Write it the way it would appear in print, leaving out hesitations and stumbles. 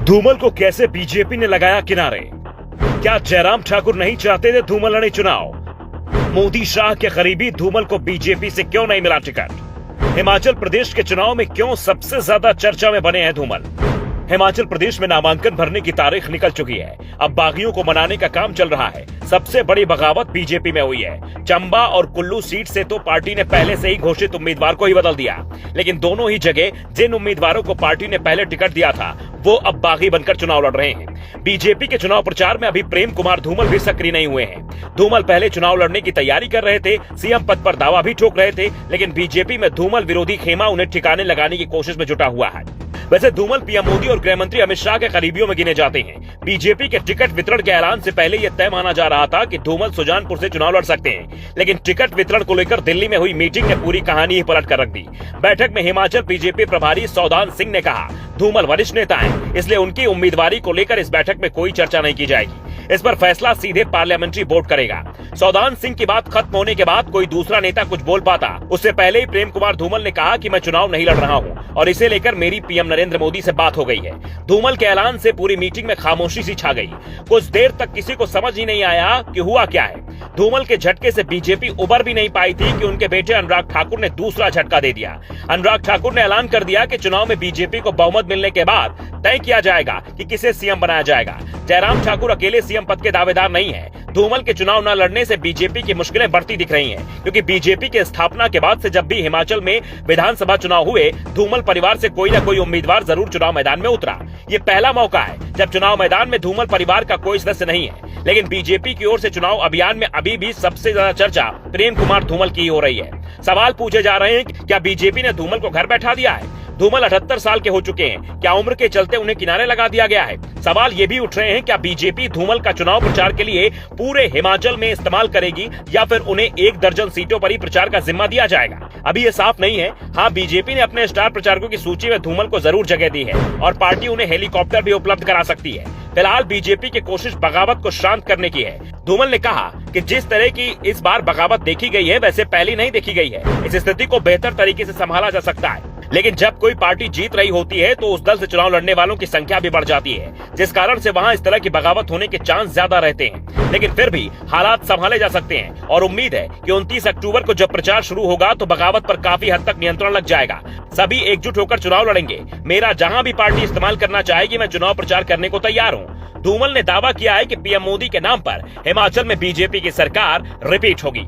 धूमल को कैसे बीजेपी ने लगाया किनारे? क्या जयराम ठाकुर नहीं चाहते थे धूमल लड़े चुनाव? मोदी शाह के करीबी धूमल को बीजेपी से क्यों नहीं मिला टिकट? हिमाचल प्रदेश के चुनाव में क्यों सबसे ज्यादा चर्चा में बने हैं धूमल? हिमाचल प्रदेश में नामांकन भरने की तारीख निकल चुकी है। अब बागियों को मनाने का काम चल रहा है। सबसे बड़ी बगावत बीजेपी में हुई है। चंबा और कुल्लू सीट से तो पार्टी ने पहले से ही घोषित उम्मीदवार को ही बदल दिया, लेकिन दोनों ही जगह जिन उम्मीदवारों को पार्टी ने पहले टिकट दिया था वो अब बागी बनकर चुनाव लड़ रहे हैं। बीजेपी के चुनाव प्रचार में अभी प्रेम कुमार धूमल भी सक्रिय नहीं हुए हैं। धूमल पहले चुनाव लड़ने की तैयारी कर रहे थे, सीएम पद पर दावा भी ठोक रहे थे, लेकिन बीजेपी में धूमल विरोधी खेमा उन्हें ठिकाने लगाने की कोशिश में जुटा हुआ है। वैसे धूमल पीएम मोदी और गृह मंत्री अमित शाह के करीबियों में गिने जाते हैं। बीजेपी के टिकट वितरण के ऐलान से पहले यह तय माना जा रहा था कि धूमल सुजानपुर से चुनाव लड़ सकते हैं, लेकिन टिकट वितरण को लेकर दिल्ली में हुई मीटिंग ने पूरी कहानी ही पलट कर रख दी। बैठक में हिमाचल बीजेपी प्रभारी सौदान सिंह ने कहा, धूमल वरिष्ठ नेता हैं, इसलिए उनकी उम्मीदवारी को लेकर इस बैठक में कोई चर्चा नहीं की जाएगी। इस पर फैसला सीधे पार्लियामेंट्री बोर्ड करेगा। सौदान सिंह की बात खत्म होने के बाद कोई दूसरा नेता कुछ बोल पाता, उससे पहले ही प्रेम कुमार धूमल ने कहा कि मैं चुनाव नहीं लड़ रहा हूं और इसे लेकर मेरी पीएम नरेंद्र मोदी से बात हो गई है। धूमल के ऐलान से पूरी मीटिंग में खामोशी सी छा गई। कुछ देर तक किसी को समझ ही नहीं आया कि हुआ क्या है। धूमल के झटके से बीजेपी उबर भी नहीं पाई थी कि उनके बेटे अनुराग ठाकुर ने दूसरा झटका दे दिया। अनुराग ठाकुर ने ऐलान कर दिया कि चुनाव में बीजेपी को बहुमत मिलने के बाद तय किया जाएगा कि किसे सीएम बनाया जाएगा। जयराम ठाकुर अकेले सीएम पद के दावेदार नहीं है। धूमल के चुनाव न लड़ने से बीजेपी की मुश्किलें बढ़ती दिख रही हैं, क्योंकि बीजेपी के स्थापना के बाद से जब भी हिमाचल में विधानसभा चुनाव हुए, धूमल परिवार से कोई न कोई उम्मीदवार जरूर चुनाव मैदान में उतरा। ये पहला मौका है जब चुनाव मैदान में धूमल परिवार का कोई सदस्य नहीं है, लेकिन बीजेपी की ओर से चुनाव अभियान में अभी भी सबसे ज्यादा चर्चा प्रेम कुमार धूमल की हो रही है। सवाल पूछे जा रहे हैं, क्या बीजेपी ने धूमल को घर बैठा दिया है? धूमल 78 साल के हो चुके हैं, क्या उम्र के चलते उन्हें किनारे लगा दिया गया है? सवाल ये भी उठ रहे हैं, क्या बीजेपी धूमल का चुनाव प्रचार के लिए पूरे हिमाचल में इस्तेमाल करेगी या फिर उन्हें 1 दर्जन सीटों पर ही प्रचार का जिम्मा दिया जाएगा? अभी ये साफ नहीं है। हाँ, बीजेपी ने अपने स्टार प्रचारकों की सूची में धूमल को जरूर जगह दी है और पार्टी उन्हें हेलीकॉप्टर भी उपलब्ध करा सकती है। फिलहाल बीजेपी की कोशिश बगावत को शांत करने की है। धूमल ने कहा कि जिस तरह की इस बार बगावत देखी गई है, वैसे पहले नहीं देखी गई है। इस स्थिति को बेहतर तरीके से संभाला जा सकता है, लेकिन जब कोई पार्टी जीत रही होती है तो उस दल से चुनाव लड़ने वालों की संख्या भी बढ़ जाती है, जिस कारण से वहां इस तरह की बगावत होने के चांस ज्यादा रहते हैं। लेकिन फिर भी हालात संभाले जा सकते हैं और उम्मीद है कि 29 अक्टूबर को जब प्रचार शुरू होगा तो बगावत पर काफी हद तक नियंत्रण लग जाएगा। सभी एकजुट होकर चुनाव लड़ेंगे। मेरा जहां भी पार्टी इस्तेमाल करना चाहेगी, मैं चुनाव प्रचार करने को तैयार हूं। धूमल ने दावा किया है कि पीएम मोदी के नाम पर हिमाचल में बीजेपी की सरकार रिपीट होगी।